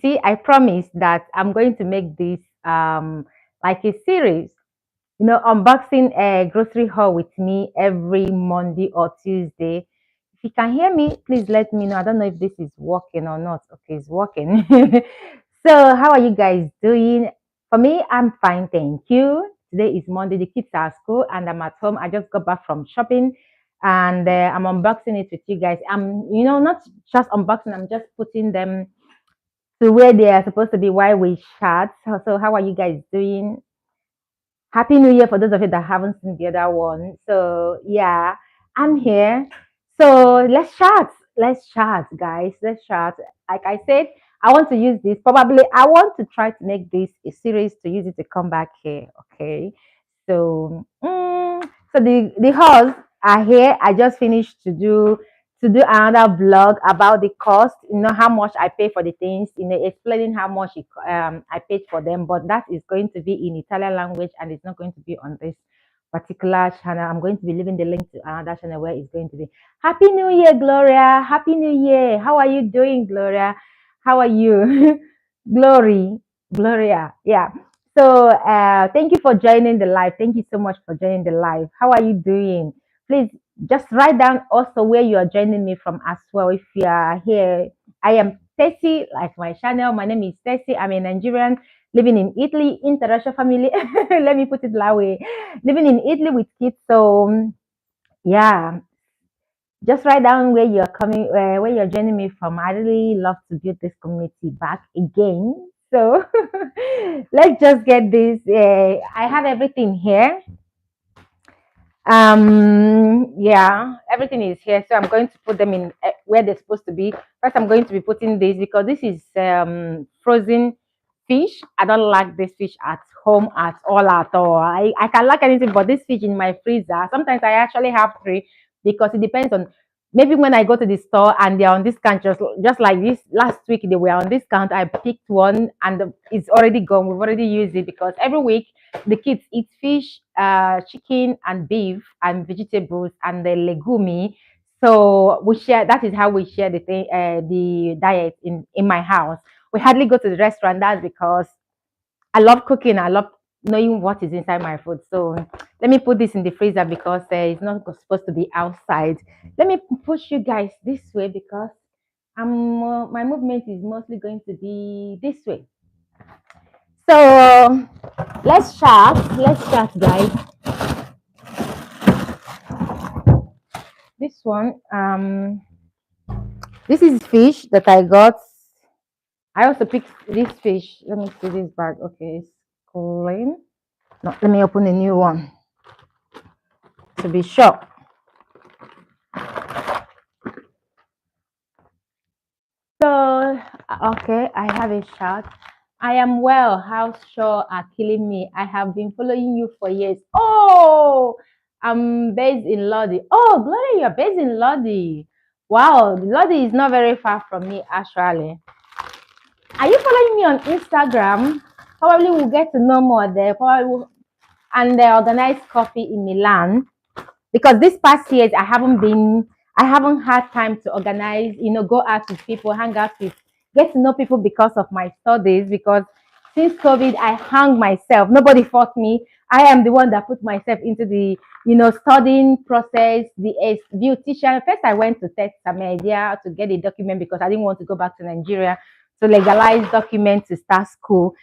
see, I promise that I'm going to make this like a series, unboxing a grocery haul with me every Monday or Tuesday. If you can hear me, please let me know. I don't know if this is working or not. Okay, it's working. So, how are you guys doing? For me, I'm fine, thank you. Today is Monday. The kids are at school, and I'm at home. I just got back from shopping, and I'm unboxing it with you guys. I'm, not just unboxing. I'm just putting them to where they are supposed to be while we chat. So, how are you guys doing? Happy New Year for those of you that haven't seen the other one. So yeah, I'm here. So let's chat. Let's chat, guys. Let's chat. Like I said, I want to use this. Probably I want to try to make this a series to use it to come back here. Okay. So so the halls are here. I just finished to do another blog about the cost, how much I pay for the things, explaining how much I paid for them. But that is going to be in Italian language and it's not going to be on this particular channel. I'm going to be leaving the link to another channel where it's going to be. Happy New Year, Gloria. Happy New Year. How are you doing, Gloria? How are you? Glory, Gloria. Yeah. So thank you for joining the live. Thank you so much for joining the live. How are you doing? Please just write down also where you are joining me from as well. If you are here, I am Tessie, like my channel. My name is Tessie. I'm a Nigerian living in Italy, international family. Let me put it that way. Living in Italy with kids. So yeah, just write down where you're coming, where you're joining me from. I really love to build this community back again. So let's just get this. I have everything here. Yeah, everything is here, so I'm going to put them in where they're supposed to be. First, I'm going to be putting this because this is frozen fish. I don't like this fish at home at all. I can like anything but this fish in my freezer. Sometimes I actually have three because it depends on, maybe when I go to the store and they're on discount, just like this last week they were on discount. I picked one and it's already gone. We've already used it because every week the kids eat fish, chicken, and beef, and vegetables, and the legume. So we share. That is how we share the diet in my house. We hardly go to the restaurant. That's because I love cooking. I love knowing what is inside my food. So let me put this in the freezer because it's not supposed to be outside. Let me push you guys this way because my movement is mostly going to be this way. So let's chat. Let's chat, guys. This one, this is fish that I got. I also picked this fish. Let me see this bag. Okay, it's clean. No, let me open a new one to be sure. So, okay, I have a shot. I am well. How sure are killing me? I have been following you for years. Oh, I'm based in Lodi. Oh, Gloria, you're based in Lodi. Wow, Lodi is not very far from me, actually. Are you following me on Instagram? Probably we'll get to know more there. And they organize coffee in Milan because this past years I haven't had time to organize, go out with people, hang out with, get to know people because of my studies. Because since COVID, I hung myself. Nobody fought me. I am the one that put myself into the, studying process, the beautician. First, I went to test some idea to get a document because I didn't want to go back to Nigeria to legalize documents to start school.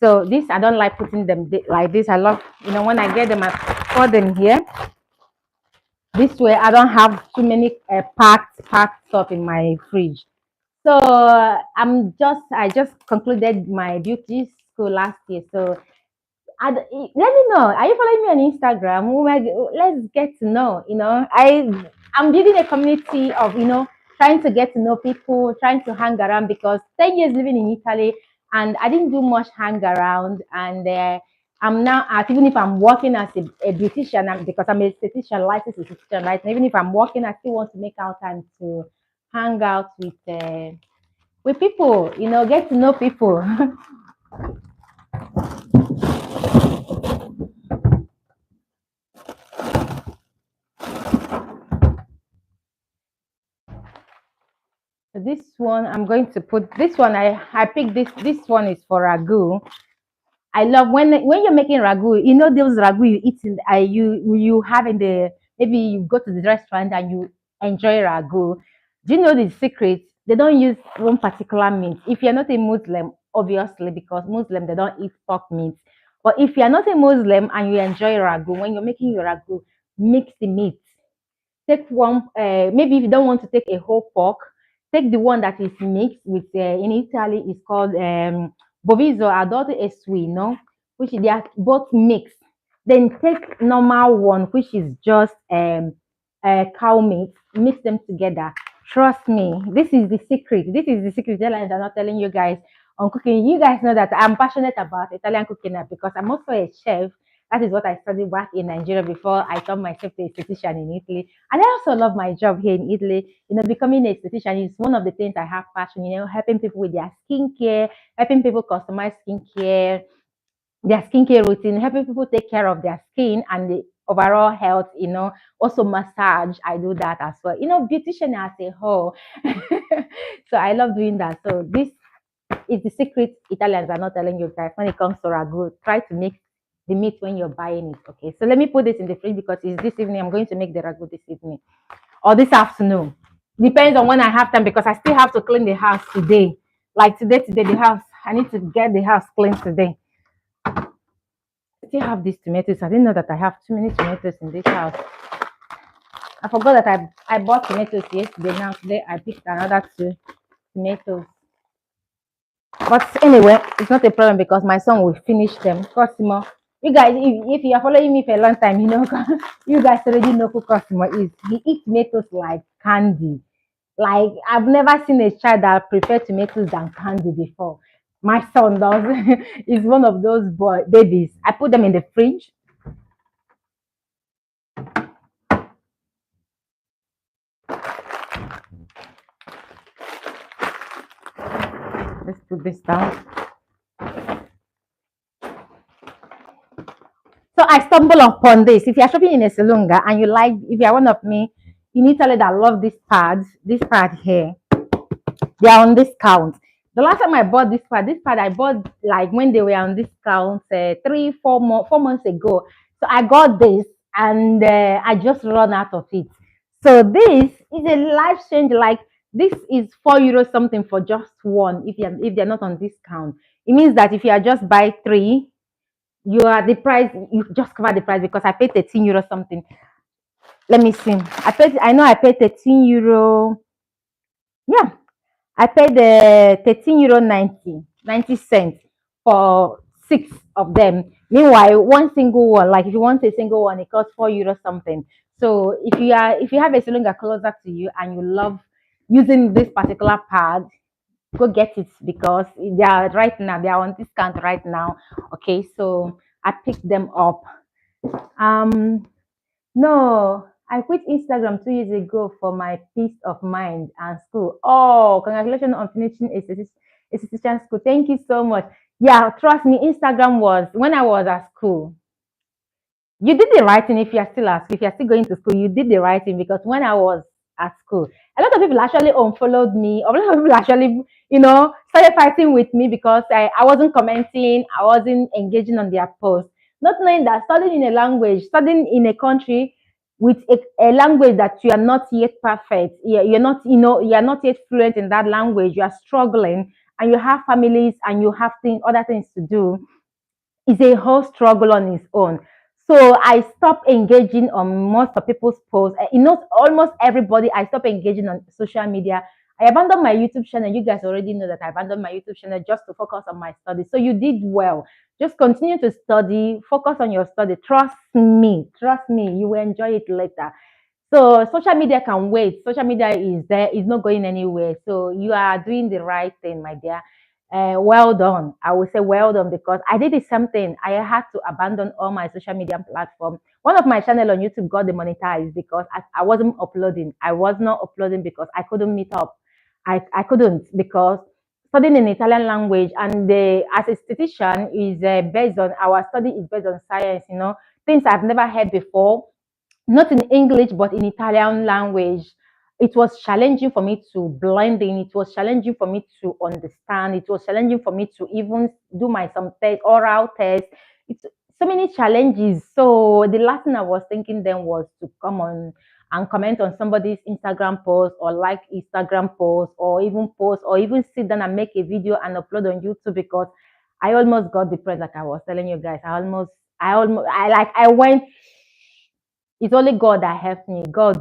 So this, I don't like putting them like this. I love, when I get them, I pour them here. This way, I don't have too many packed stuff in my fridge. So I just concluded my beauty school last year. So let me know. Are you following me on Instagram? Let's get to know. I'm building a community of trying to get to know people, trying to hang around because 10 years living in Italy and I didn't do much hang around and. I'm now at, even if I'm working as a beautician, because I'm a esthetician, licensed esthetician, right? And even if I'm working, I still want to make out time to hang out with people, get to know people. So this one, I'm going to put this one. I picked this. This one is for ragu. I love when you're making ragu. You know those ragu you eat in you have in the, maybe you go to the restaurant and you enjoy ragu. Do you know the secret? They don't use one particular meat. If you're not a Muslim, obviously, because Muslim they don't eat pork meat. But if you're not a Muslim and you enjoy ragu, when you're making your ragu, mix the meat. Take one, maybe if you don't want to take a whole pork, take the one that is mixed with, in Italy, it's called Boviso Adotto e Suino, which they are both mixed. Then take normal one, which is just cow meat, mix them together. Trust me, this is the secret. This is the secret. Airlines are not telling you guys on cooking. You guys know that I'm passionate about Italian cooking now because I'm also a chef. That is what I studied back in Nigeria before I turned myself to a esthetician in Italy. And I also love my job here in Italy. You know, becoming a esthetician is one of the things I have passion, you know, helping people with their skincare, helping people customize skincare, their skincare routine, helping people take care of their skin and the overall health, you know, also massage. I do that as well. You know, beautician as a whole. So I love doing that. So this is the secret Italians are not telling you guys when it comes to ragu. Try to mix the meat when you're buying it. Okay. So let me put this in the fridge because it's this evening. I'm going to make the ragu this evening or this afternoon. Depends on when I have time because I still have to clean the house today. Like today, the house, I need to get the house clean today. I still have these tomatoes. I didn't know that I have too many tomatoes in this house. I forgot that I bought tomatoes yesterday. Now today I picked another two tomatoes. But anyway, it's not a problem because my son will finish them. Cosimo, you guys, if you are following me for a long time, you know, you guys already know who Cosimo is. He eats tomatoes like candy. Like I've never seen a child that prefer tomatoes than candy before. My son does. He's one of those babies. I put them in the fridge. Let's put this down. So I stumble upon this. If you're shopping in a salonga and you like, if you're one of me in Italy that love these pads, this pad here, they are on discount. The last time I bought this pad I bought like when they were on discount, 4 months ago. So I got this and I just run out of it. So this is a life change. Like this is €4 something for just one. If they're not on discount, it means that if you are just buy three, you are the price. You just cover the price because I paid €13 something. Let me see. I know I paid €13. Yeah, I paid the €13 90 cents for six of them. Meanwhile, one single one, like if you want a single one, it costs €4 something. So if you have a cylinder closer to you and you love using this particular pad, go get it because they are on discount right now. Okay, so I picked them up. Um no, I quit Instagram 2 years ago for my peace of mind and school. Oh, congratulations on finishing a esthetician school. Thank you so much. Yeah, trust me, Instagram was when I was at school. You did the right thing if you're still at school. If you're still going to school, you did the right thing because when I was at school, a lot of people actually unfollowed me. A lot of people actually, started fighting with me because I wasn't commenting, I wasn't engaging on their posts. Not knowing that studying in a country with a language that you are not yet perfect, you're not, you're not yet fluent in that language, you are struggling, and you have families and you have other things to do is a whole struggle on its own. So I stopped engaging on most of people's posts. Almost everybody, I stopped engaging on social media. I abandoned my YouTube channel. You guys already know that I abandoned my YouTube channel just to focus on my studies. So you did well. Just continue to study, focus on your study. Trust me, you will enjoy it later. So social media can wait. Social media is there, is not going anywhere. So you are doing the right thing, my dear. Well done. I will say well done because I did the same thing. I had to abandon all my social media platform. One of my channel on YouTube got demonetized because I wasn't uploading. I was not uploading because I couldn't meet up. I couldn't because studying in Italian language and as a statistician is based on our study is based on science. Things I've never heard before, not in English but in Italian language. it was challenging for me to blend in. It was challenging for me to understand. It was challenging for me to even do my some test, oral test. It's so many challenges. So the last thing I was thinking then was to come on and comment on somebody's Instagram post or like Instagram post or even sit down and make a video and upload on YouTube because I almost got depressed, like I was telling you guys. I went. It's only God that helped me. God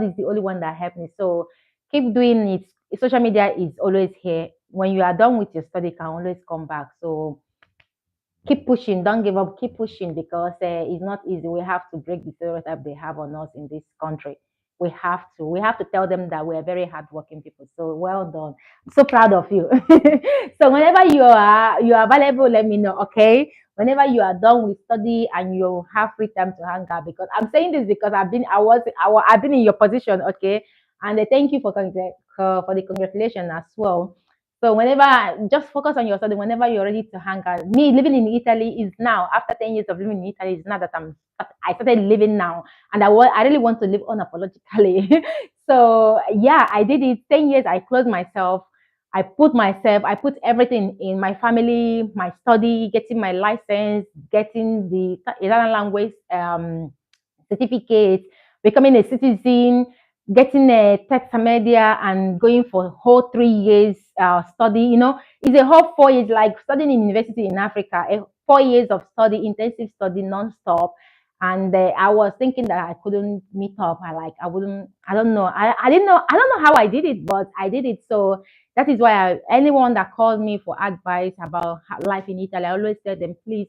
is the only one that helped me. So keep doing it. Social media is always here. When you are done with your study, you can always come back. So keep pushing, don't give up, keep pushing because it's not easy. We have to break the stereotype they have on us in this country. We have to tell them that we're very hardworking people. So well done. I'm so proud of you. So whenever you are available, let me know. Okay, whenever you are done with study and you have free time to hang out, because I'm saying this because I've been in your position. Okay, and thank you for the congratulations as well. So whenever just focus on your study, whenever you're ready to hang out. Me living in Italy is now after 10 years of living in Italy is now that I started living now, and I really want to live unapologetically. So yeah, I did it. 10 years, I closed myself. I put everything in my family, my study, getting my license, getting the Italian language certificate, becoming a citizen, getting a tech media and going for whole 3 years study. It's a whole 4 years, like studying in university in Africa, 4 years of study, intensive study, non-stop. And I was thinking that I couldn't meet up. I wouldn't, I don't know. I didn't know, I don't know how I did it, but I did it. So that is why anyone that called me for advice about life in Italy, I always tell them, please,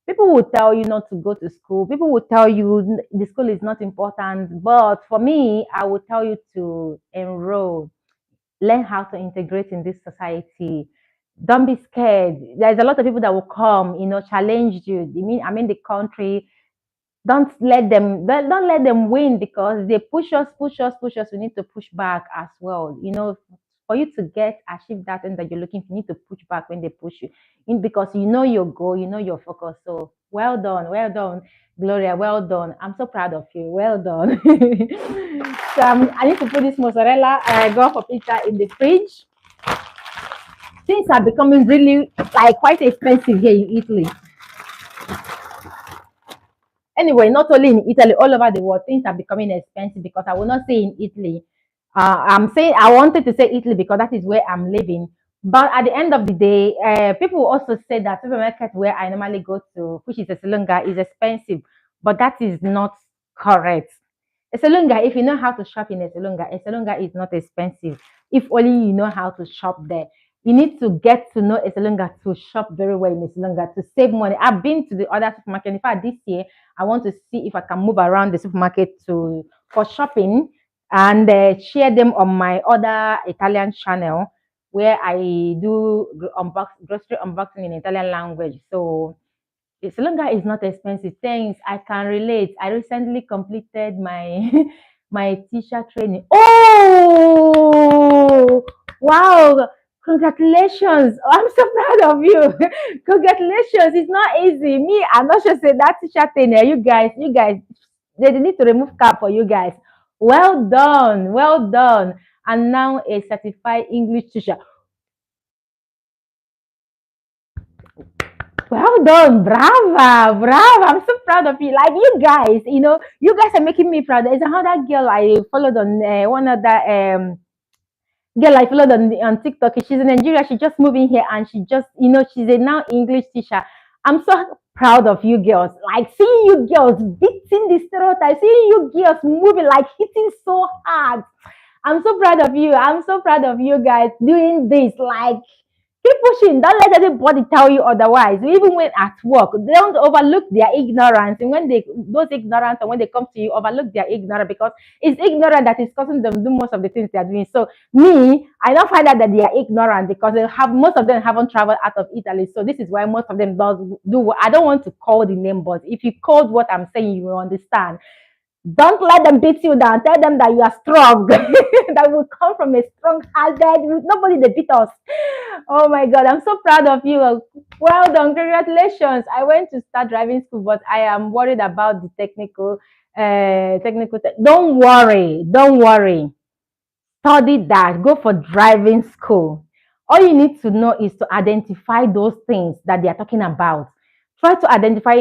people will tell you not to go to school. People will tell you the school is not important. But for me, I will tell you to enroll, learn how to integrate in this society. Don't be scared. There's a lot of people that will come, challenge you. I mean the country. Don't let them win because they push us. We need to push back as well. For you to achieve that thing that you're looking for, you need to push back when they push you because you know your goal, you know your focus. So well done, Gloria, well done. I'm so proud of you. Well done. So I need to put this mozzarella go for pizza in the fridge. Things are becoming really like quite expensive here in Italy. Anyway, not only in Italy, all over the world, things are becoming expensive because I will not say in Italy. I'm saying I wanted to say Italy because that is where I'm living. But at the end of the day, people also say that supermarket where I normally go to, which is a Salonga, is expensive. But that is not correct. Eselunga, if you know how to shop in Eselunga is not expensive. If only you know how to shop there. You need to get to know Eselunga to shop very well in Eselunga to save money. I've been to the other supermarket. In fact, this year I want to see if I can move around the supermarket for shopping and share them on my other Italian channel where I do grocery unboxing in Italian language. So Salonga is not expensive. Thanks. I can relate. I recently completed my my teacher training. Oh, wow. Congratulations. Oh, I'm so proud of you. Congratulations. It's not easy. Me, I'm not sure say that teacher training. You guys, they need to remove cap for you guys. Well done. Well done. And now a certified English teacher. Well done, brava, brava. I'm so proud of you. Like you guys are making me proud. There's another girl I followed on one other girl I followed on TikTok. She's in Nigeria. She just moved in here and she's a now English teacher. I'm so proud of you girls. Like seeing you girls beating the stereotype, seeing you girls moving like hitting so hard. I'm so proud of you. I'm so proud of you guys doing this. Like keep pushing. Don't let anybody tell you otherwise. Even when at work, don't overlook their ignorance. And when those ignorant, and when they come to you, overlook their ignorance because it's ignorant that is causing them to do most of the things they are doing. So me, I don't find out that they are ignorant because most of them haven't traveled out of Italy. So this is why most of them does do. I don't want to call the name, but if you called what I'm saying, you will understand. Don't let them beat you down. Tell them that you are strong. That will come from a strong hearted. Nobody they beat us. Oh my God, I'm so proud of you. Well done, congratulations. I went to start driving school, but I am worried about the technical. Don't worry. study that, go for driving school. All you need to know is to identify those things that they are talking about. Try to identify,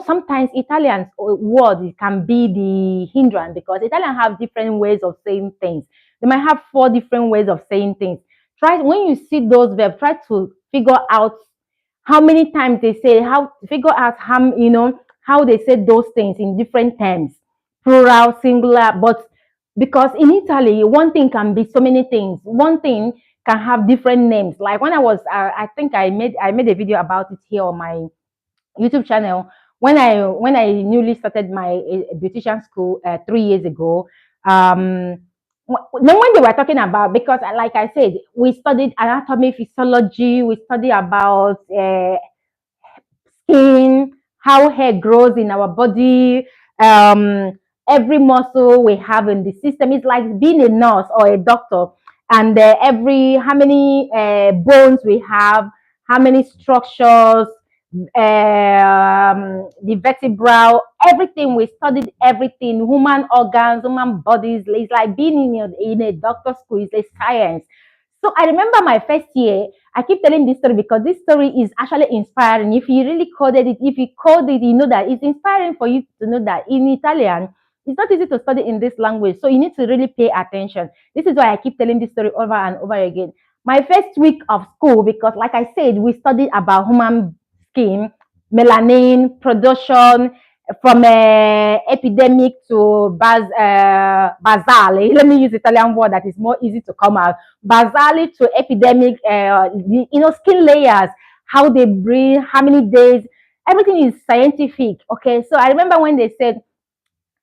sometimes Italians words can be the hindrance because Italians have different ways of saying things. They might have four different ways of saying things. Try when you see those verbs, try to figure out how many times they say, how figure out how they say those things in different terms, plural, singular. But because in Italy, one thing can be so many things. One thing can have different names. Like when I think I made a video about it here on my YouTube channel when I newly started my beautician school 3 years ago. Then when they were talking about, because like I said, we studied anatomy, physiology, we studied about skin, how hair grows in our body, um, every muscle we have in the system. It's like being a nurse or a doctor, and every how many bones we have, how many structures, the vertebral, everything. We studied everything, human organs, human bodies. It's like being in a doctor school. It's a science. So I remember my first year, I keep telling this story because this story is actually inspiring. If you really coded it, if you code it, you know that it's inspiring for you to know that in Italian, it's not easy to study in this language. So you need to really pay attention. This is why I keep telling this story over and over again. My first week of school, because like I said, we studied about human skin, melanin, production, from epidemic to basale. Let me use Italian word that is more easy to come out. Basale to epidemic, skin layers, how they breathe, how many days, everything is scientific. Okay, so I remember when they said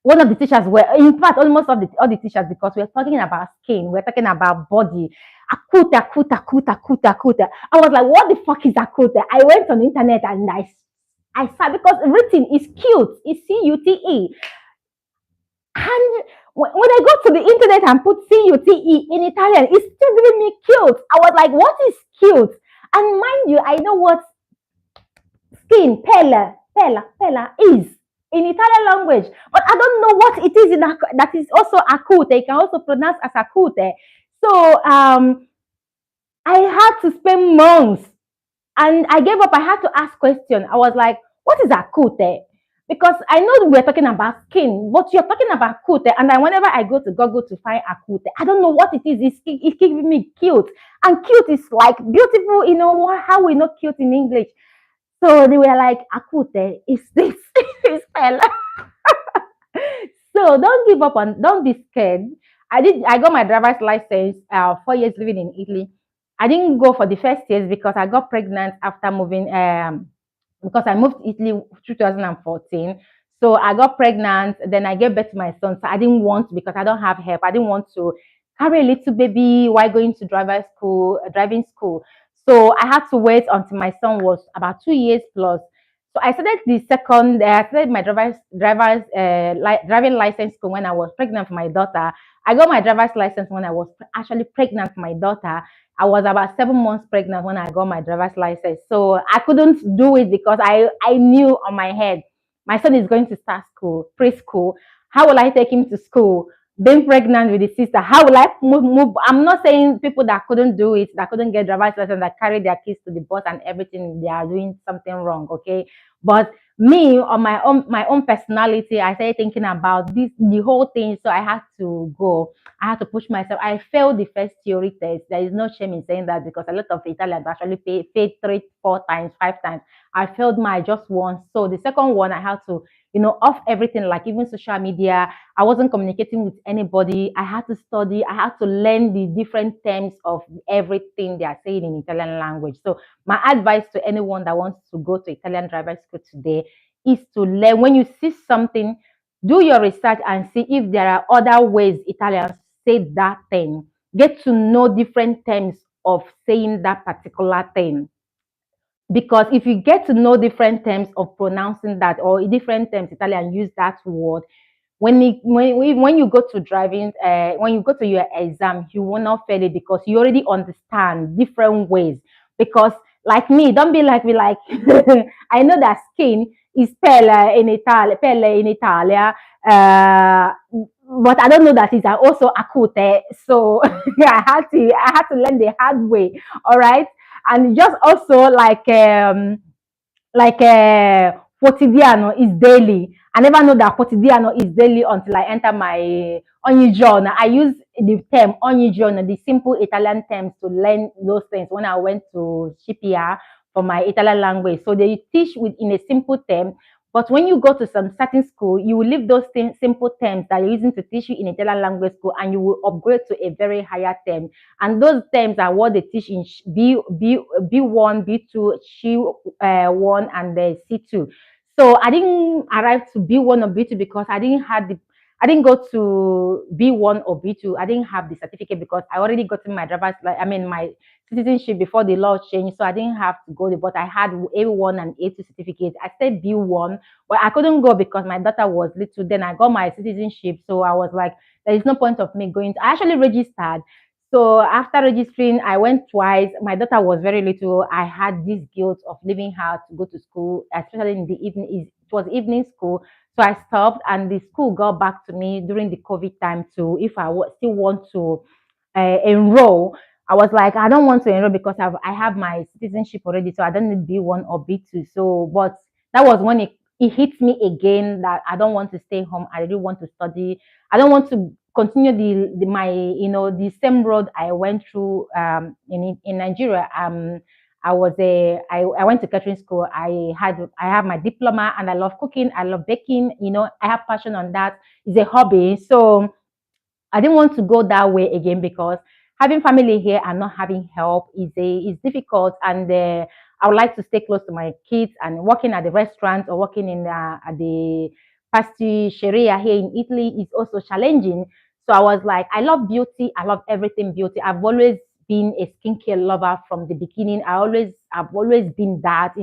one of the teachers were, in fact, almost all the teachers, because we're talking about skin, we're talking about body. Akute, akute, akute, akute, akute. I was like, what the fuck is akute? I went on the internet and I saw, because written is cute, it's CUTE. And when I go to the internet and put CUTE in Italian, it's still giving me cute. I was like, what is cute? And mind you, I know what skin, pella is in Italian language, but I don't know what it is that is also acute. It can also pronounce as acute. So I had to spend months, and I gave up. I had to ask questions. I was like, what is acute? Because I know we're talking about skin, but you're talking about acute. And then whenever I go to Google to find acute, I don't know what it is. It's giving me cute. And cute is like beautiful, how we know cute in English. So they were like, Akute, is this is fella. So don't be scared. I got my driver's license 4 years living in Italy. I didn't go for the first years because I got pregnant after moving because I moved to Italy 2014. So I got pregnant, then I gave birth to my son. So I didn't want, because I don't have help. I didn't want to carry a little baby while going to driving school. So I had to wait until my son was about 2 years plus. So I started I started my driving license school when I was pregnant for my daughter. I got my driver's license when I was actually pregnant for my daughter. I was about 7 months pregnant when I got my driver's license. So I couldn't do it because I knew on my head, my son is going to start school, preschool. How will I take him to school? Being pregnant with his sister, how will I move? I'm not saying people that couldn't do it, that couldn't get driver's license, that carry their kids to the bus and everything, they are doing something wrong, okay? But me, on my own personality, I started thinking about the whole thing. So I had to go. I had to push myself. I failed the first theory test. There is no shame in saying that, because a lot of Italians actually failed 3, 4 times, 5 times. I failed my just once. So the second one, I had to, off everything, like even social media. I wasn't communicating with anybody. I had to study. I had to learn the different terms of everything they are saying in Italian language. So my advice to anyone that wants to go to Italian driver school today is to learn. When you see something, do your research and see if there are other ways Italians say that thing. Get to know different terms of saying that particular thing. Because if you get to know different terms of pronouncing that, or different terms Italian use that word, when you go to driving, when you go to your exam, you will not fail it, because you already understand different ways. Because like me, don't be like me, like I know that skin is pelle in Italia, but I don't know that it's also akute. So I had to learn the hard way. All right. And just also quotidiano is daily. I never know that quotidiano is daily until I enter my ogni giorno. I use the term ogni giorno, the simple Italian terms, to learn those things when I went to CPR for my Italian language. So they teach in a simple term. But when you go to some certain school, you will leave those simple terms that you're using to teach you in Italian language school, and you will upgrade to a very higher term. And those terms are what they teach in B1, B2, C1, and the C2. So I didn't arrive to B1 or B2 because I didn't go to B1 or B2. I didn't have the certificate because I already got my my citizenship before the law changed. So I didn't have to go there, but I had A1 and A2 certificates. I said B1, but I couldn't go because my daughter was little. Then I got my citizenship. So I was like, there is no point of me going. I actually registered. So after registering, I went twice. My daughter was very little. I had this guilt of leaving her to go to school, especially in the evening. It was evening school. So I stopped, and the school got back to me during the COVID time to if I still want to enroll. I was like, I don't want to enroll because I have my citizenship already, so I don't need B1 or B2. So, but that was when it hit me again that I don't want to stay home. I really want to study. I don't want to continue my the same road I went through in Nigeria. I went to catering school. I have my diploma, and I love cooking. I love baking. I have passion on that. It's a hobby. So I didn't want to go that way again because having family here and not having help is difficult. And I would like to stay close to my kids, and working at the restaurant or working at the pasticceria here in Italy is also challenging. So I was like, I love beauty. I love everything beauty. I've always been a skincare lover from the beginning. I've always been that,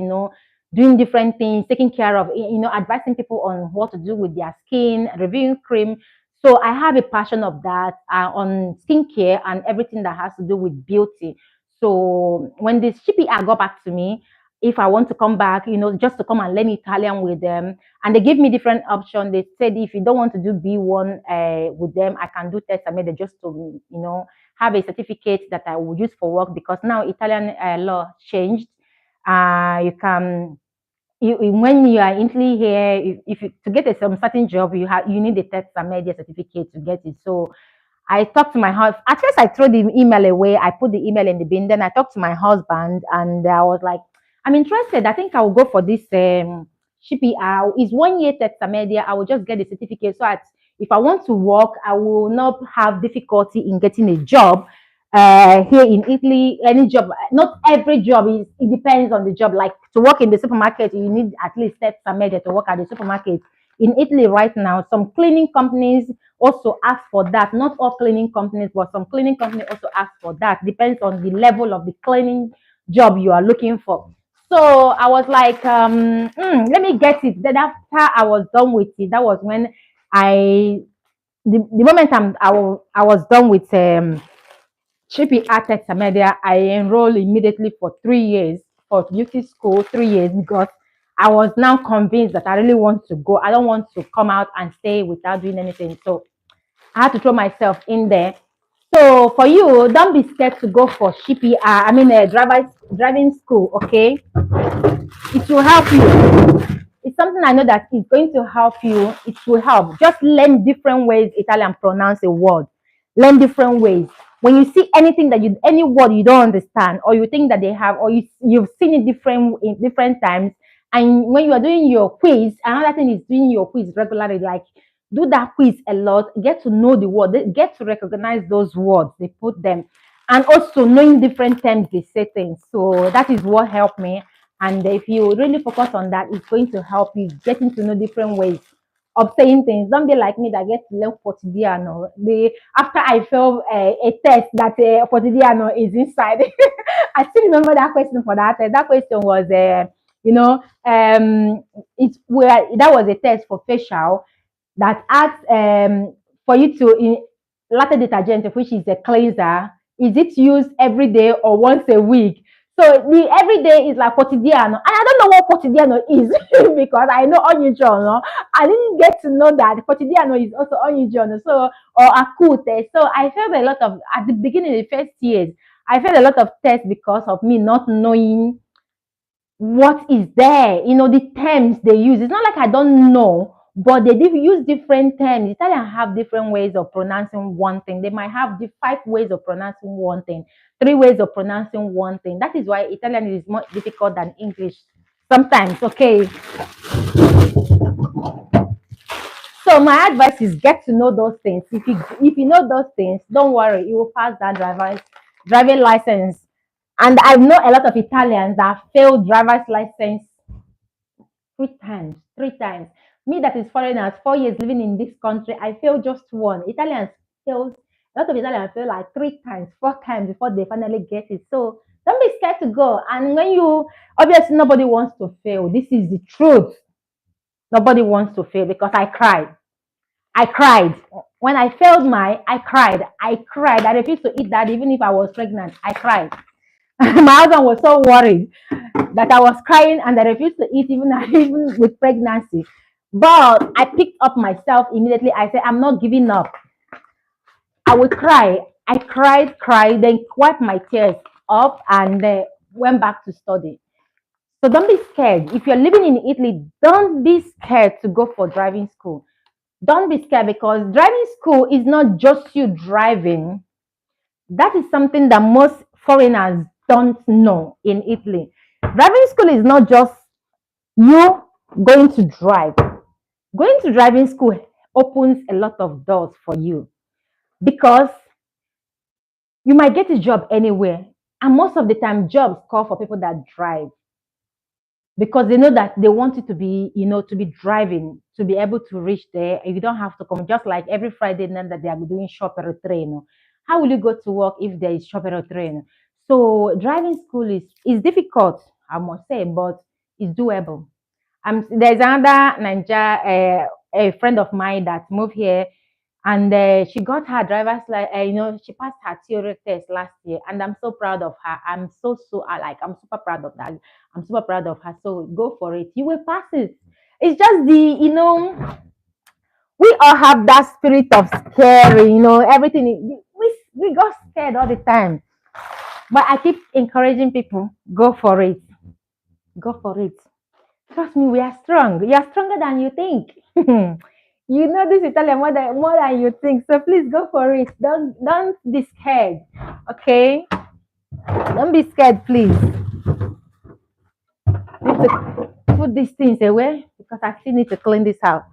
doing different things, taking care of, advising people on what to do with their skin, reviewing cream. So I have a passion of that on skincare and everything that has to do with beauty. So when the CPR got back to me, if I want to come back, just to come and learn Italian with them, and they gave me different options. They said if you don't want to do B1 with them, I can do test I made just to have a certificate that I will use for work because now Italian law changed. You can when you are in Italy here, if you, to get some certain job, you need a test media certificate to get it. So I talked to my husband. At first, I threw the email away. I put the email in the bin. Then I talked to my husband, and I was like, "I'm interested. I think I will go for this CPR. It's 1 year test media. I will just get the certificate so that if I want to work, I will not have difficulty in getting a job." Here in Italy, any job, not every job is, it depends on the job. Like to work in the supermarket, you need at least test media to work at the supermarket. In Italy right now, some cleaning companies also ask for that. Not all cleaning companies, but some cleaning companies also ask for that. Depends on the level of the cleaning job you are looking for. So I was like, let me get it. Then after I was done with it, that was when the moment I was done with Chippy Artex Media, I enrolled immediately for 3 years for beauty school, 3 years, because I was now convinced that I really want to go. I don't want to come out and stay without doing anything. So I had to throw myself in there. So for you, don't be scared to go for CPR. I mean, driving school. Okay, it will help you. It's something I know that is going to help you. It will help. Just learn different ways Italian pronounce a word. Learn different ways. When you see anything any word you don't understand, or you think that they have, or you've seen it in different times, and when you are doing your quiz, another thing is doing your quiz regularly. Like do that quiz a lot. Get to know the word. Get to recognize those words. They put them, and also knowing different terms they say things. So that is what helped me. And if you really focus on that, it's going to help you getting to know different ways of saying things. Don't be like me that gets to learn quotidiano. After I failed a test that quotidiano is inside, I still remember that question for that. That question was, it's where that was a test for facial that asks for you to in latte detergent, which is a cleanser. Is it used every day or once a week? So the everyday is like quotidiano. And I don't know what quotidiano is because I know unusual. No? I didn't get to know that quotidiano is also unusual. So or acute. So I felt a lot of at the beginning, the first years, I felt a lot of test because of me not knowing what is there, the terms they use. It's not like I don't know, but they use different terms. Italian have different ways of pronouncing one thing. They might have the 5 ways of pronouncing one thing, 3 ways of pronouncing one thing. That is why Italian is more difficult than English sometimes. Okay. So my advice is get to know those things. If you know those things, don't worry, you will pass that driving license. And I know a lot of Italians that failed driver's license 3 times, 3 times. Me that is foreigners, 4 years living in this country, I failed just one. Italians fail, a lot of Italians fail like 3 times, 4 times before they finally get it. So don't be scared to go. And when you, obviously nobody wants to fail. This is the truth. Nobody wants to fail because I cried. I cried. When I failed I cried. I cried. I refused to eat that even if I was pregnant. I cried. My husband was so worried that I was crying and I refused to eat even, even with pregnancy. But I picked up myself immediately. I said, I'm not giving up. I would cry. I cried, then wiped my tears off and went back to study. So don't be scared. If you're living in Italy, don't be scared to go for driving school. Don't be scared because driving school is not just you driving. That is something that most foreigners don't know in Italy. Driving school is not just you going to drive. Going to driving school opens a lot of doors for you because you might get a job anywhere. And most of the time, jobs call for people that drive because they know that they want you to be, to be driving, to be able to reach there. You don't have to come just like every Friday night that they are doing shopper train. How will you go to work if there is shopper train? So driving school is difficult, I must say, but it's doable. There's another Niger, a friend of mine that moved here, and she got her driver's she passed her theory test last year, and I'm so proud of her. I'm super proud of that. I'm super proud of her. So go for it. You will pass it. It's just we all have that spirit of scary. Everything. We got scared all the time, but I keep encouraging people. Go for it. Go for it. Trust me, we are strong. You are stronger than you think. You know this Italian more than you think. So please go for it. Don't be scared. Okay? Don't be scared, please. Need to put these things away because I still need to clean this house.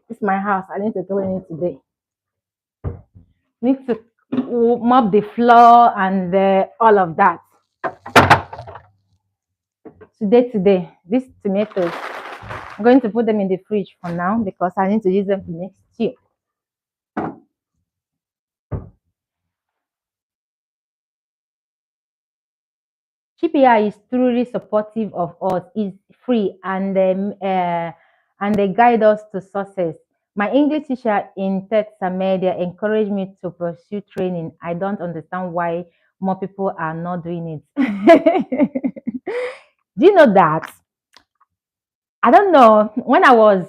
It's my house. I need to clean it today. Need to mop the floor and all of that. Today, these tomatoes, I'm going to put them in the fridge for now because I need to use them to make stew. GPR is truly supportive of us, is free, and they guide us to success. My English teacher in Texas Media encouraged me to pursue training. I don't understand why more people are not doing it. Do you know that? I don't know. When I was,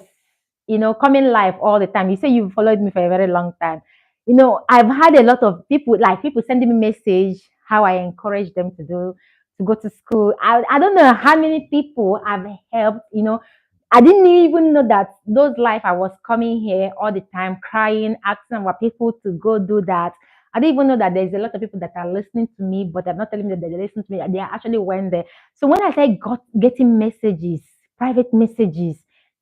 coming live all the time, you say you followed me for a very long time. I've had a lot of people, like people sending me message, how I encourage them to go to school. I don't know how many people I've helped, I didn't even know that those life I was coming here all the time, crying, asking our people to go do that. I didn't even know that there's a lot of people that are listening to me, but they're not telling me that they listen to me. They actually went there. So when I say getting messages, private messages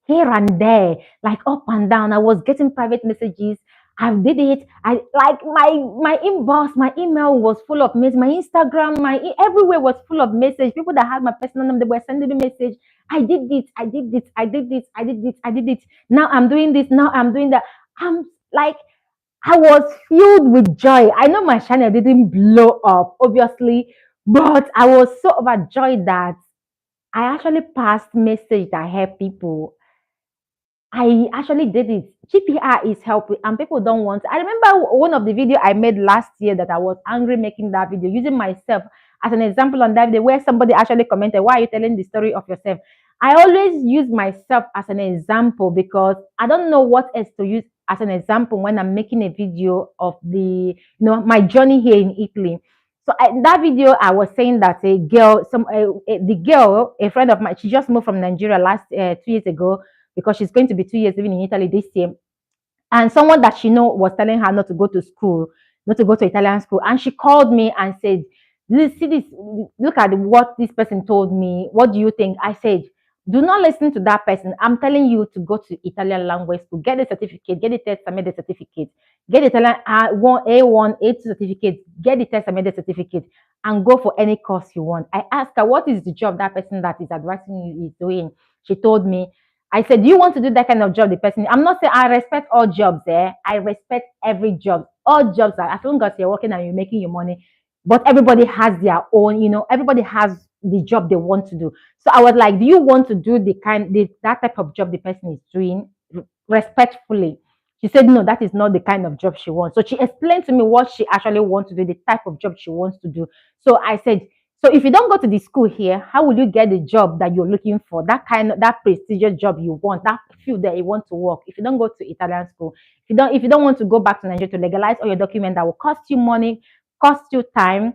here and there, like up and down, I was getting private messages. I did it. I like my inbox, my email was full of messages. My Instagram, everywhere was full of messages. People that had my personal number, they were sending me message. I did this. I did this. I did this. I did this. I did it. Now I'm doing this. Now I'm doing that. I'm like I was filled with joy. I know my channel didn't blow up, obviously, but I was so overjoyed that I actually passed message that help people. I actually did it. GPR is helping, and people don't want. I remember one of the video I made last year that I was angry making that video using myself. as an example on that video where somebody actually commented, why are you telling the story of yourself? I always use myself as an example because I don't know what else to use as an example when I'm making a video of my journey here in Italy. So in that video, I was saying that a girl, the girl, a friend of mine, she just moved from Nigeria last 2 years ago because she's going to be 2 years living in Italy this year. And someone that she know was telling her not to go to school, not to go to Italian school. And she called me and said, see this, look at what this person told me. What do you think? I said, do not listen to that person. I'm telling you to go to Italian language school, get a certificate, get the test and made the certificate, get Italian A1, A2 certificate, get the test and made the certificate, and go for any course you want. I asked her, what is the job that person that is advising you is doing? She told me, I said, do you want to do that kind of job? The person, I'm not saying I respect all jobs there. I respect every job. All jobs are, as long as you're working and you're making your money, but everybody has their own, everybody has the job they want to do. So I was like, do you want to do that type of job the person is doing respectfully? She said, no, that is not the kind of job she wants. So she explained to me what she actually wants to do, the type of job she wants to do. So I said, so if you don't go to the school here, how will you get the job that you're looking for? That prestigious job you want, that field that you want to work. If you don't go to Italian school, if you don't want to go back to Nigeria to legalize all your documents that will cost you money, cost you time,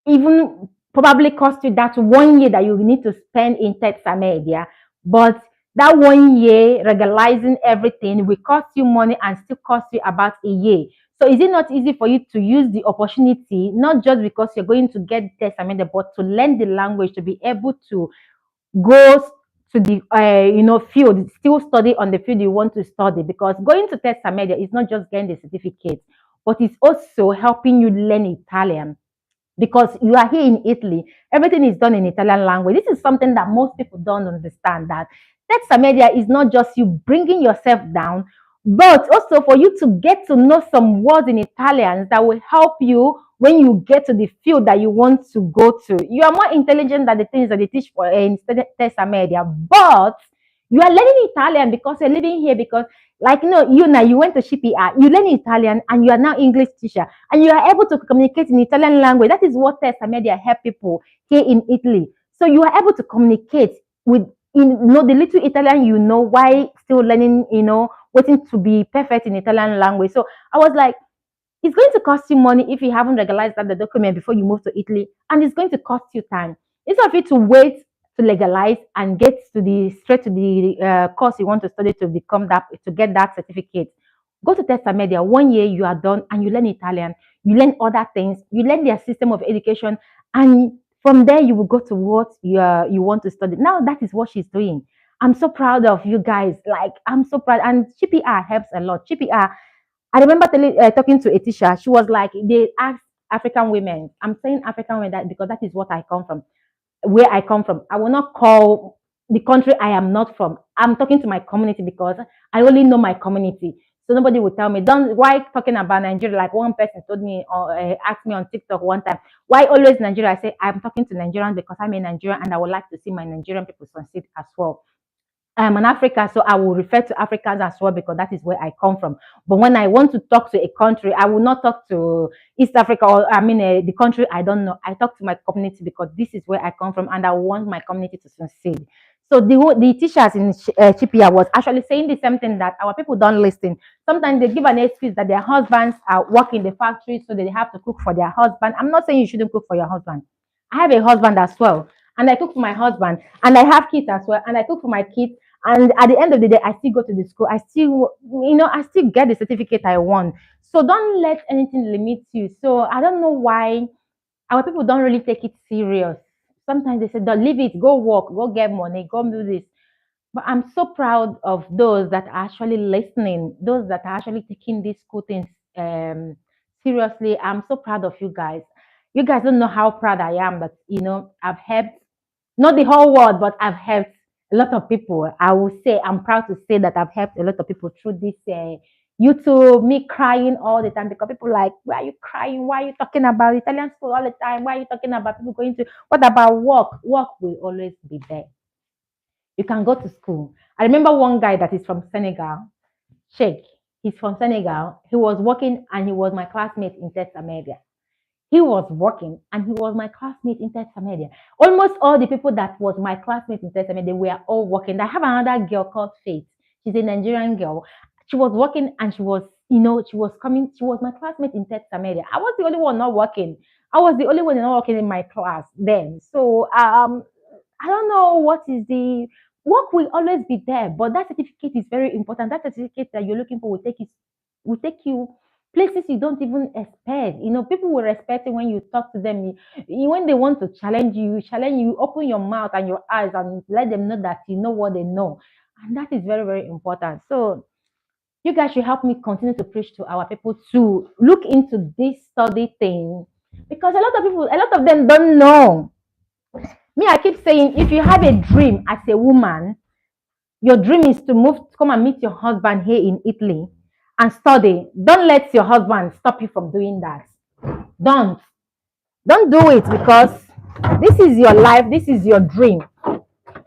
even probably cost you that 1 year that you need to spend in Texas media. But that 1 year regularizing everything will cost you money and still cost you about a year. So is it not easy for you to use the opportunity, not just because you're going to get Texas media, but to learn the language, to be able to go to the field, still study on the field you want to study? Because going to Texas media is not just getting the certificate, but it's also helping you learn Italian, because you are here in Italy, everything is done in Italian language. This is something that most people don't understand, that Text Media is not just you bringing yourself down, but also for you to get to know some words in Italian that will help you when you get to the field that you want to go to. You are more intelligent than the things that they teach for in Text Media, but you are learning Italian because you're living here, because like you now you went to CPR, you learn Italian and you are now English teacher and you are able to communicate in Italian language. That is what Testa Media help people here in Italy. So you are able to communicate with the little Italian while still learning, waiting to be perfect in Italian language. So I was like, it's going to cost you money if you haven't legalized the document before you move to Italy, and it's going to cost you time. Instead of you to wait to legalize and get straight to the course you want to study to get that certificate, go to Testa Media. 1 year you are done and you learn Italian, you learn other things, you learn their system of education, and from there you will go to what you want to study. Now that is what she's doing. I'm so proud of you guys. Like, I'm so proud, and CPR helps a lot. CPR, I remember talking to a teacher. She was like, they asked African women. I'm saying African women because that is what I come from, where I come from. I will not call the country I am not from. I'm talking to my community because I only know my community. So nobody will tell me, don't, why talking about Nigeria? Like one person told me, or asked me on TikTok one time, why always Nigeria? I say, I'm talking to Nigerians because I'm a Nigerian and I would like to see my Nigerian people succeed as well. I'm an African, so I will refer to Africans as well because that is where I come from. But when I want to talk to a country, I will not talk to East Africa, or the country I don't know. I talk to my community because this is where I come from and I want my community to succeed. So the teachers in Chipia was actually saying the same thing, that our people don't listen. Sometimes they give an excuse that their husbands are working in the factory, so they have to cook for their husband. I'm not saying you shouldn't cook for your husband. I have a husband as well, and I cook for my husband, and I have kids as well, and I cook for my kids. And at the end of the day, I still go to the school. I still get the certificate I want. So don't let anything limit you. So I don't know why our people don't really take it serious. Sometimes they say, don't leave it, go work, go get money, go do this. But I'm so proud of those that are actually listening, those that are actually taking these school things seriously. I'm so proud of you guys. You guys don't know how proud I am that, I've helped, not the whole world, but I've helped a lot of people. I will say, I'm proud to say that I've helped a lot of people through this YouTube, me crying all the time because people like, why are you crying? Why are you talking about Italian school all the time? Why are you talking about people going to, what about work? Work will always be there. You can go to school. I remember one guy that is from Senegal, Sheikh. He's from Senegal. He was working and he was my classmate in Test America. He was working and he was my classmate in third media. Almost all the people that was my classmates in third media, they were all working. I have another girl called Faith. She's a Nigerian girl. She was working and she was, she was coming, she was my classmate in third media. I was the only one not working. I was the only one not working in my class then. So I don't know what is the work will always be there, but that certificate is very important. That certificate that you're looking for will take you places you don't even expect. People will respect it when you talk to them. When they want to challenge you, open your mouth and your eyes and let them know that you know what they know. And that is very, very important. So you guys should help me continue to preach to our people to look into this study thing because a lot of them don't know. Me, I keep saying if you have a dream as a woman, your dream is to move, to come and meet your husband here in Italy and study. Don't let your husband stop you from doing that. Don't. Don't do it because this is your life, this is your dream.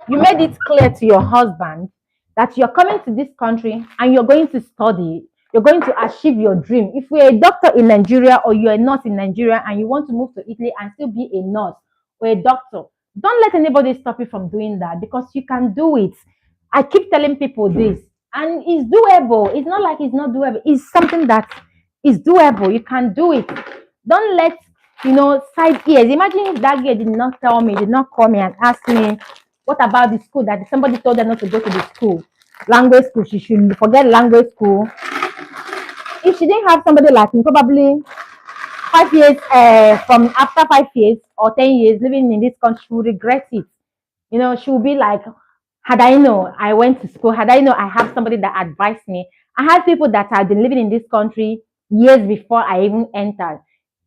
You made it clear to your husband that you're coming to this country and you're going to study. You're going to achieve your dream. If you're a doctor in Nigeria or you're a nurse in Nigeria and you want to move to Italy and still be a nurse or a doctor, don't let anybody stop you from doing that because you can do it. I keep telling people this, and it's doable. It's not like it's not doable. It's something that is doable. You can do it. Don't let side ears. Imagine if that girl did not tell me, did not call me and ask me, what about the school that somebody told her not to go to the school? Language school. She should forget language school. If she didn't have somebody like me, probably 5 years, from after 5 years or 10 years living in this country, she will regret it. She will be like, had I know I went to school, had I know I have somebody that advised me. I had people that had been living in this country years before I even entered.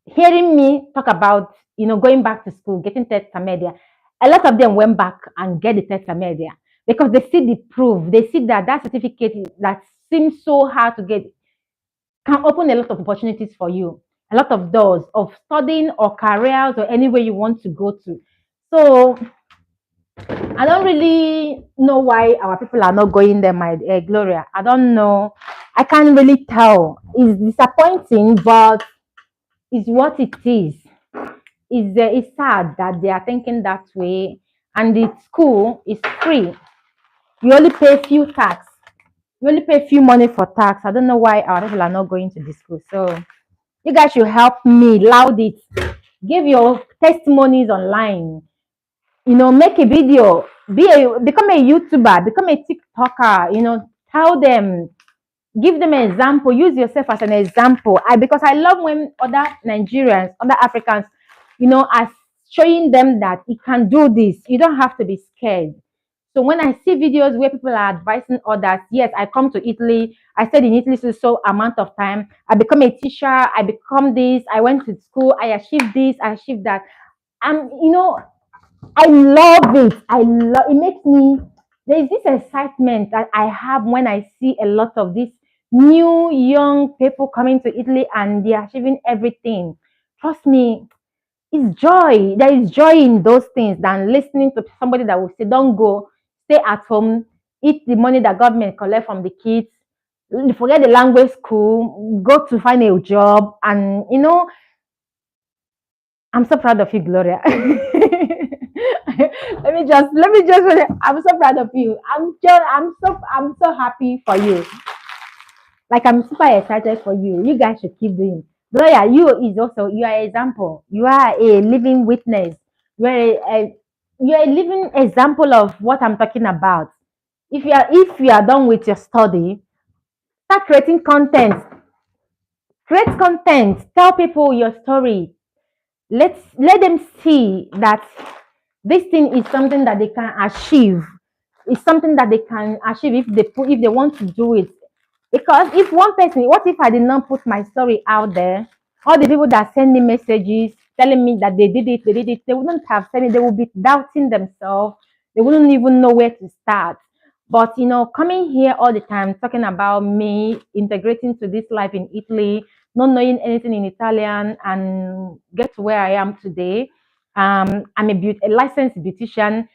Hearing me talk about, going back to school, getting terza media, a lot of them went back and get the terza media because they see the proof. They see that certificate that seems so hard to get can open a lot of opportunities for you, a lot of doors of studying or careers or anywhere you want to go to. So I don't really know why our people are not going there, my Gloria. I don't know. I can't really tell. It's disappointing, but it's what it is. It's sad that they are thinking that way. And the school is free. You only pay few tax. You only pay few money for tax. I don't know why our people are not going to the school. So you guys should help me loud it. Give your testimonies online. Make a video, become a YouTuber, become a TikToker, tell them, give them an example, use yourself as an example. Because I love when other Nigerians, other Africans, are showing them that you can do this. You don't have to be scared. So when I see videos where people are advising others, yes, I come to Italy, I stayed in Italy so amount of time, I become a teacher, I become this, I went to school, I achieved this, I achieved that. And I love it. It makes me, there's this excitement that I have when I see a lot of these new young people coming to Italy and they're achieving everything. Trust me, it's joy. There is joy in those things than listening to somebody that will say, don't go, stay at home, eat the money that government collect from the kids, forget the language school, go to find a job. And I'm so proud of you, Gloria. let me just I'm so proud of you. I'm so happy for you. Like I'm super excited for you. You guys should keep doing. Gloria, you are an example. You are a living witness. You are a living example of what I'm talking about. If you are done with your study, start creating content. Create content. Tell people your story. Let them see that this thing is something that they can achieve. It's something that they can achieve if they want to do it. Because if one person, what if I did not put my story out there? All the people that send me messages telling me that they wouldn't have said it. They would be doubting themselves. They wouldn't even know where to start. But coming here all the time, talking about me integrating to this life in Italy, not knowing anything in Italian, and get to where I am today. I'm a licensed beautician,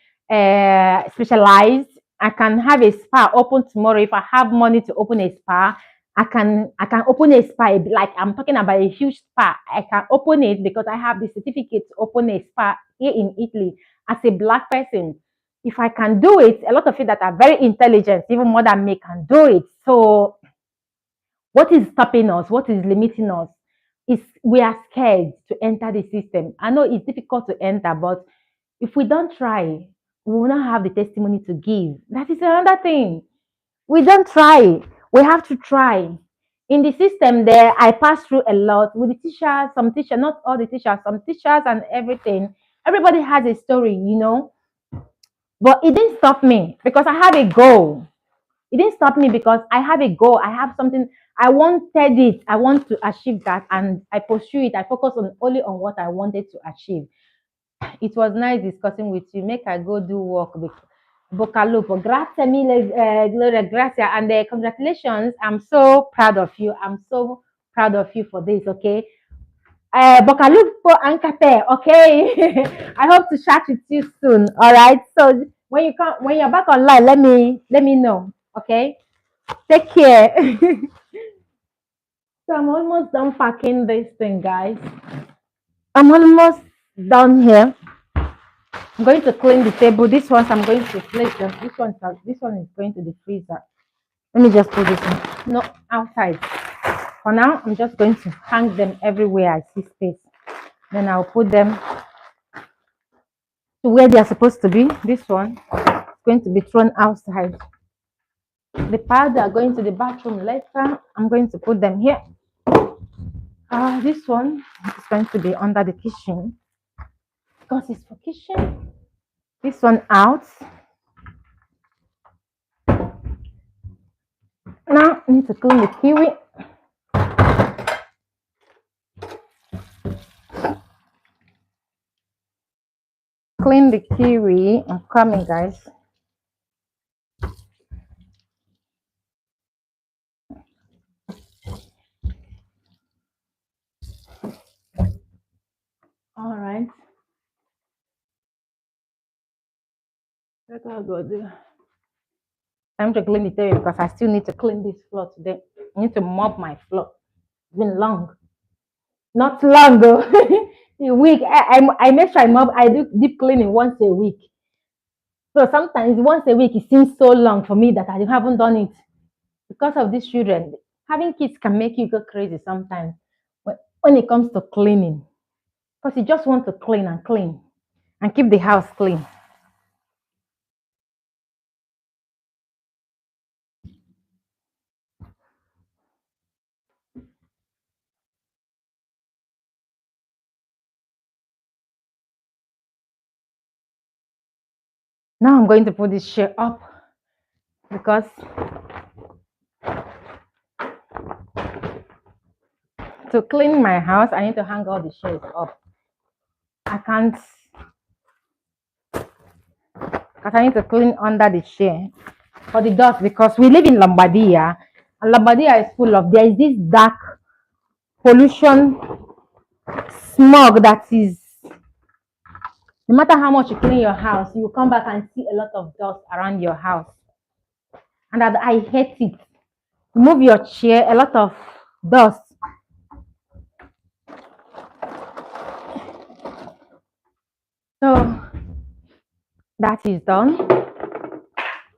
specialized. I can have a spa open tomorrow if I have money to open a spa. I can open a spa, like I'm talking about a huge spa. I can open it because I have the certificate to open a spa here in Italy as a black person. If I can do it, a lot of you that are very intelligent, even more than me, can do it. So what is stopping us? What is limiting us? Is we are scared to enter the system. I know it's difficult to enter, but if we don't try, we will not have the testimony to give. That is another thing. We don't try. We have to try. In the system there, I passed through a lot with the teachers, some teachers, not all the teachers, some teachers and everything. Everybody has a story, but it didn't stop me because I have a goal. It didn't stop me because I have a goal. I have something. I wanted it. I want to achieve that, and I pursue it. I focus on only on what I wanted to achieve. It was nice discussing with you. Make I go do work. Bocalupo. Grazie mille, Gloria, grazie. And congratulations. I'm so proud of you. I'm so proud of you for this, okay? Bocalupo Ankate, okay? I hope to chat with you soon. All right. So when you're back online, let me know. Okay. Take care. So I'm almost done packing this thing, guys. I'm almost done here. I'm going to clean the table. This one I'm going to place them. This one is going to the freezer. Let me just put this one. No, outside. For now, I'm just going to hang them everywhere I see space. Then I'll put them to where they are supposed to be. This one is going to be thrown outside. The pads are going to the bathroom later. I'm going to put them here. This one is going to be under the kitchen because it's for kitchen. This one out. Now I need to clean the kiwi. Clean the kiwi. I'm coming, guys. All right. Let us go there. Time to clean the table because I still need to clean this floor today. I need to mop my floor. It's been long. Not long though. A week. I make sure I mop. I do deep cleaning once a week. So sometimes once a week it seems so long for me that I haven't done it because of these children. Having kids can make you go crazy sometimes when it comes to cleaning because you just want to clean and keep the house clean. Now I'm going to put this chair up because to clean my house, I need to hang all the chairs up. I can't, because I need to clean under the chair for the dust because we live in Lombardia and Lombardia is full of, there is this dark pollution smog that is, no matter how much you clean your house, you will come back and see a lot of dust around your house. And that I hate it. Move your chair, a lot of dust. So that is done.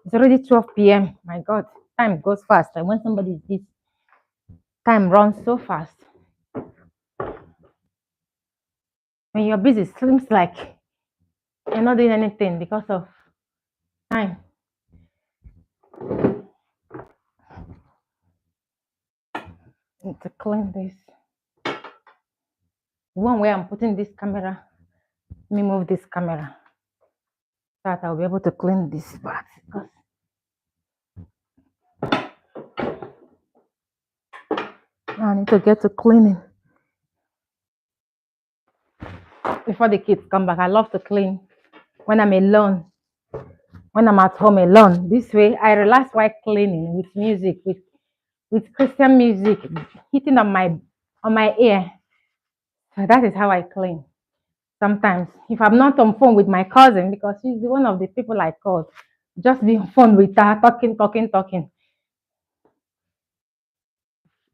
It's already 12 p.m. My God, time goes fast. And when somebody is this, time runs so fast. When you're busy, it seems like you're not doing anything because of time. I need to clean this. One way I'm putting this camera, let me move this camera so that I'll be able to clean this part. Because now I need to get to cleaning before the kids come back. I love to clean when I'm alone, when I'm at home alone. This way, I relax while cleaning with music, with Christian music hitting on my ear. So that is how I clean. Sometimes, if I'm not on phone with my cousin, because she's one of the people I call, just be on phone with her, talking.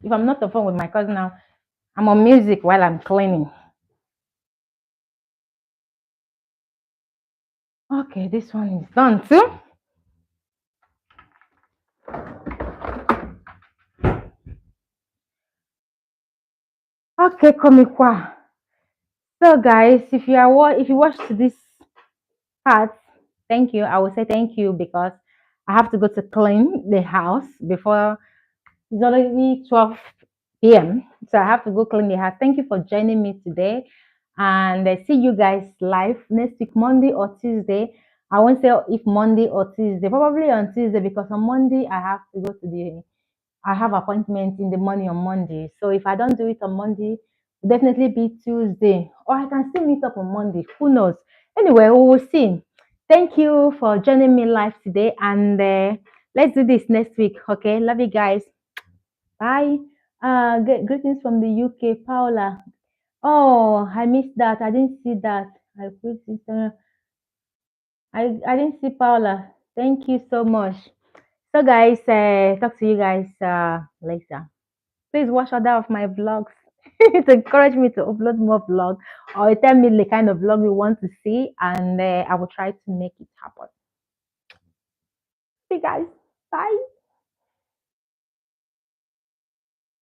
If I'm not on phone with my cousin now, I'm on music while I'm cleaning. Okay, this one is done too. Okay, komikwa. So guys, if you watch this part, thank you. I will say thank you because I have to go to clean the house before it's already 12 p.m. So I have to go clean the house. Thank you for joining me today. And I see you guys live next week, Monday or Tuesday. I won't say if Monday or Tuesday, probably on Tuesday because on Monday I have to go to the I have appointments in the morning on Monday. So if I don't do it on Monday, it'll definitely be Tuesday. Or I can still meet up on Monday. Who knows? Anyway, we will see. Thank you for joining me live today. And let's do this next week. Okay. Love you guys. Bye. Greetings from the UK, Paula. Oh, I missed that. I didn't see that. I put it, I didn't see Paula. Thank you so much. So guys, talk to you guys later. Please watch other of my vlogs to encourage me to upload more vlogs or tell me the kind of vlog you want to see and I will try to make it happen. See you guys. Bye.